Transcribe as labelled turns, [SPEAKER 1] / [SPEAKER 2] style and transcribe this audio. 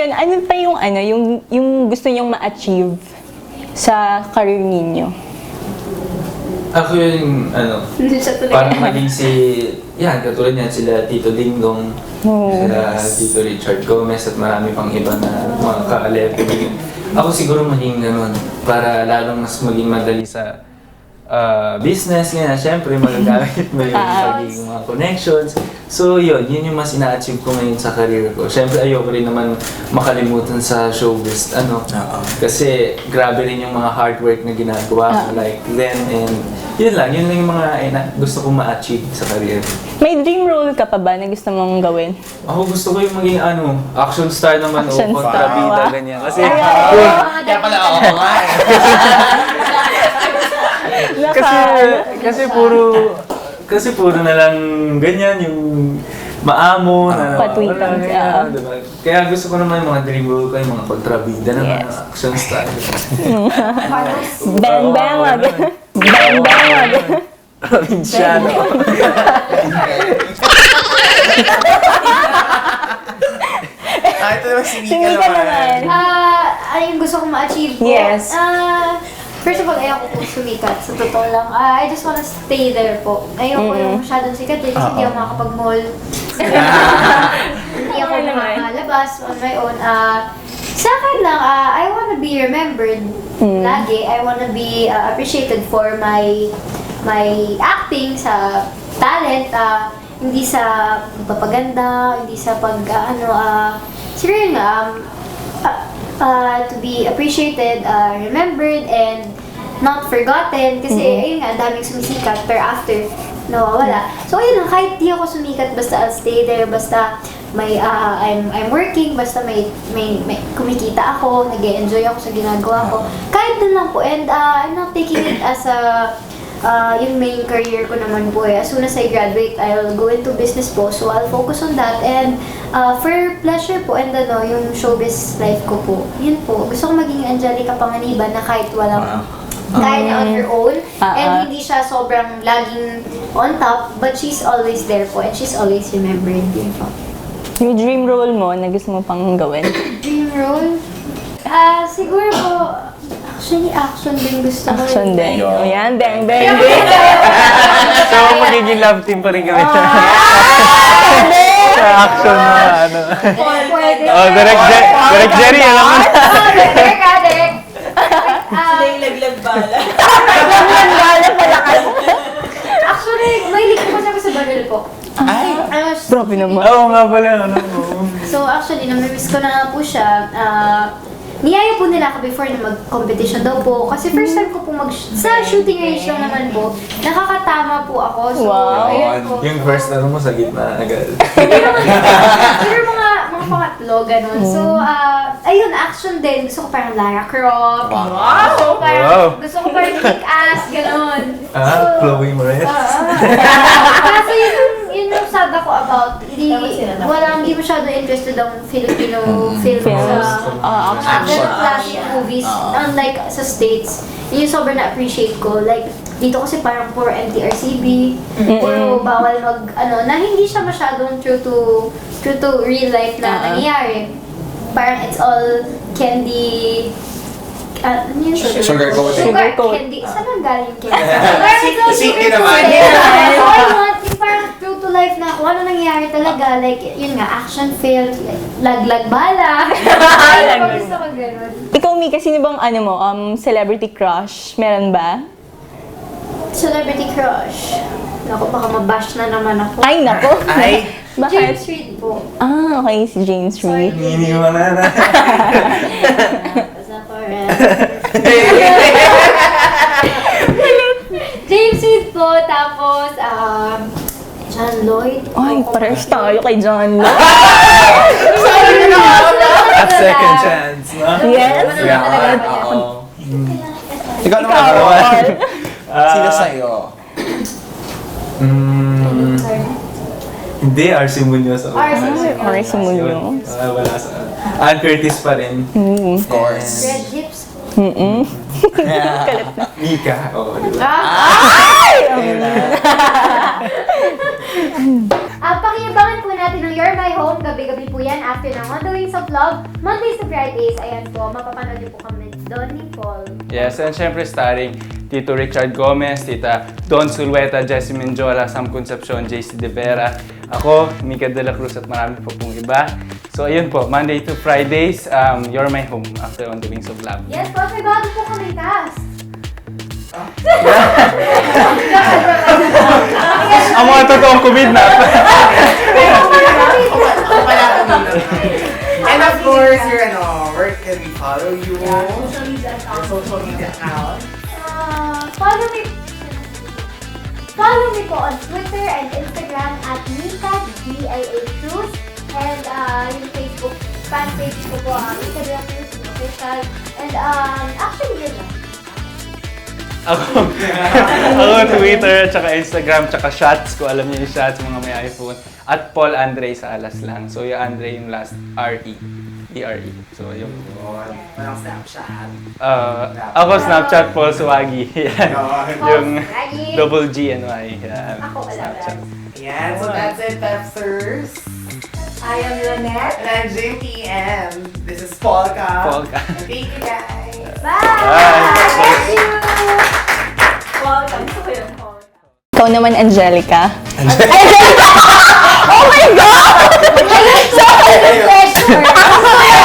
[SPEAKER 1] ngayon, ano pa yung, yung gusto nyong ma-achieve sa career ninyo?
[SPEAKER 2] Ako yung, parang maging katulad niyan, sila Tito Dingdong, sila Tito Richard Gomez, at marami pang iba na mga ka-alepe. Ako siguro maging ganun, para lalong mas maging madali sa business nga. Siyempre, magagamit mo yung maging mga connections. So yun yung mas ina-achieve ko ngayon sa career ko. Siyempre, ayoko rin naman makalimutan sa showbiz, kasi grabe rin yung mga hard work na ginagawa ko like then, and yun lang yung mga gusto kong ma-achieve sa career.
[SPEAKER 1] May dream role ka pa ba na gusto mong gawin?
[SPEAKER 2] Ako gusto ko yung maging action star naman o kontrabida, ganyan. Kasi
[SPEAKER 3] Kaya pala ako nga
[SPEAKER 2] kasi puro na lang ganyan yung maamo na
[SPEAKER 1] patwitan.
[SPEAKER 2] Diba? Kaya gusto ko naman yung mga dream role ko, yung mga kontrabida na mga action star.
[SPEAKER 1] Bang bang wag. Bang bang wag.
[SPEAKER 2] Provinciano.
[SPEAKER 3] ito naman si Mika
[SPEAKER 1] Mika
[SPEAKER 3] naman.
[SPEAKER 1] naman.
[SPEAKER 4] Yung gusto kong ma-achieve ko.
[SPEAKER 1] Yes.
[SPEAKER 4] First of all, ayoko po sumikat. Sa totoo lang. I just wanna stay there po. Ayoko yung masyadong sikat kasi hindi ako makakapag-mall. Hindi ako makakalabas on my own. Sa akin lang, I wanna be remembered lagi. I wanna be appreciated for my acting, sa talent, hindi sa pagpapaganda, hindi sa siguro nga, to be appreciated, remembered, and not forgotten. Kasi ayun nga, daming sumisikat, pero after, nawawala. So ayun lang, kahit di ako sumikat, basta I'll stay there, basta I'm working, basta may kumikita ako, nag-e-enjoy ako sa ginagawa ko. Kahit dun lang po, and I'm not taking it as yung main career ko naman po eh. As soon as I graduate, I'll go into business po. So I'll focus on that, and for pleasure po, and yung showbiz life ko po. Yun po. Gusto ko maging Angelica Panganiban na kahit walang kaya on her own, and hindi siya sobrang laging on top, but she's always there po, and she's always remembered. Yun po.
[SPEAKER 1] Yung dream role mo na gusto mo pang gawin?
[SPEAKER 4] Dream role? Siguro po, actually, action din gusto ko.
[SPEAKER 1] Action din.
[SPEAKER 3] Yo.
[SPEAKER 1] Ayan, bang bang bang.
[SPEAKER 2] So, magiging love team pa rin kami. Sa action na
[SPEAKER 4] Pwede.
[SPEAKER 2] Direct Jerry, alam mo na.
[SPEAKER 4] Direk.
[SPEAKER 5] Sila yung laglag bala.
[SPEAKER 4] Actually, may lig ko kasi ako sa baril po.
[SPEAKER 3] Ay!
[SPEAKER 1] Grabe naman.
[SPEAKER 2] Oo nga pala,
[SPEAKER 4] So actually, nami-miss ko na nga po siya. Niyaya po nila ako before na mag-competition daw po. Kasi first time ko po sa shooting range lang naman po, nakakatama po ako. So,
[SPEAKER 1] Wow.
[SPEAKER 4] ayun po.
[SPEAKER 2] Yung first mo sa gitna agad.
[SPEAKER 4] Siguro mga pangatlo, ganun. So, ayun, action din. Gusto ko parang Lara Croft.
[SPEAKER 3] Wow.
[SPEAKER 4] So, gusto ko parang kick-ass, ganun.
[SPEAKER 2] Chloe Moretz.
[SPEAKER 4] Kaso yun yung sad ako about. Hindi masyado interested ang Filipino film sa ganun classic movies. Unlike sa States, yun yung sobrang na-appreciate ko. Like, dito kasi parang puro NTRCB, puro bawal na hindi siya masyadong true to real life na nangyayari. Parang it's all candy,
[SPEAKER 3] Sugar coating.
[SPEAKER 4] Sugar candy. Saan ang galing yung candy? Parang it's all
[SPEAKER 3] Sige
[SPEAKER 4] sugar
[SPEAKER 3] naman.
[SPEAKER 4] coating. So I want yung parang true to life na kung ano nangyayari talaga. Like, yun nga, action film, laglag bala. Ayun po, gusto ko ganun.
[SPEAKER 1] Ikaw, Mika, sino bang celebrity crush? Meron ba?
[SPEAKER 4] Celebrity crush. Naku, baka mabash na naman ako.
[SPEAKER 1] Ay, nako.
[SPEAKER 3] Ay.
[SPEAKER 4] James
[SPEAKER 1] Bakit?
[SPEAKER 4] Reid po.
[SPEAKER 1] Okay, si James Reid.
[SPEAKER 2] Iniiwanan na.
[SPEAKER 4] Basta forever. James Reid po, tapos, John Lloyd.
[SPEAKER 1] Ay, parehas tayo kay John Lloyd.
[SPEAKER 2] At second chance, no?
[SPEAKER 1] Yes.
[SPEAKER 3] Ikaw naman. Sino sa'yo?
[SPEAKER 2] Hindi, RC Munoz ako.
[SPEAKER 1] RC Munoz.
[SPEAKER 2] Wala sa... Ann Curtis pa rin.
[SPEAKER 3] Of course.
[SPEAKER 4] Red Lips.
[SPEAKER 2] Mika. Oo, di ba?
[SPEAKER 4] Ay! Pakiabangan po natin ng You're My Home. Gabi-gabi po yan after ng On the Wings of Love. Mondays to Fridays. Ayan po, mapapanood niyo po kami doon ni Paul.
[SPEAKER 6] Yes, and syempre starring Tito Richard Gomez, Tita Don Zulueta, Jessie Menjola, Sam Concepcion, JC De Vera, ako, Mika De La Cruz at marami po pong iba. So ayun po, Monday to Fridays, You're My Home after On the Wings of Love.
[SPEAKER 4] Yes, Paul, may bago po kami cast.
[SPEAKER 6] Ang mga totoong COVID na.
[SPEAKER 3] And of course, where can we follow you?
[SPEAKER 5] Social media account.
[SPEAKER 3] Your social media account.
[SPEAKER 4] Follow me po on Twitter and Instagram at Mika DIA Cruz. And yung Facebook fan page ko po, Mika DIA Cruz official. And actually yun lang.
[SPEAKER 6] Ako Twitter, tsaka Instagram, tsaka Shots, kung alam niyo yung Shots, mga may iPhone. At Paul Andre sa alas lang. So yung Andre yung last R-E. E-R-E. So yung...
[SPEAKER 3] Walang Snapchat.
[SPEAKER 6] Ako Snapchat, Paul Suwagi. Yan. Yung
[SPEAKER 4] Suwagi.
[SPEAKER 6] double G-N-Y. Yan.
[SPEAKER 4] Ako wala.
[SPEAKER 6] Snapchat.
[SPEAKER 3] Yan, so that's it, Pepsters.
[SPEAKER 5] I am Lynette.
[SPEAKER 3] And I'm Jimmy, and this is Polka.
[SPEAKER 6] Polka.
[SPEAKER 3] Thank you guys.
[SPEAKER 4] Bye! Thank you!
[SPEAKER 5] Welcome to Kuya Paul.
[SPEAKER 1] Ikaw naman, Angelica. Angelica! Oh my God!
[SPEAKER 4] Pressure!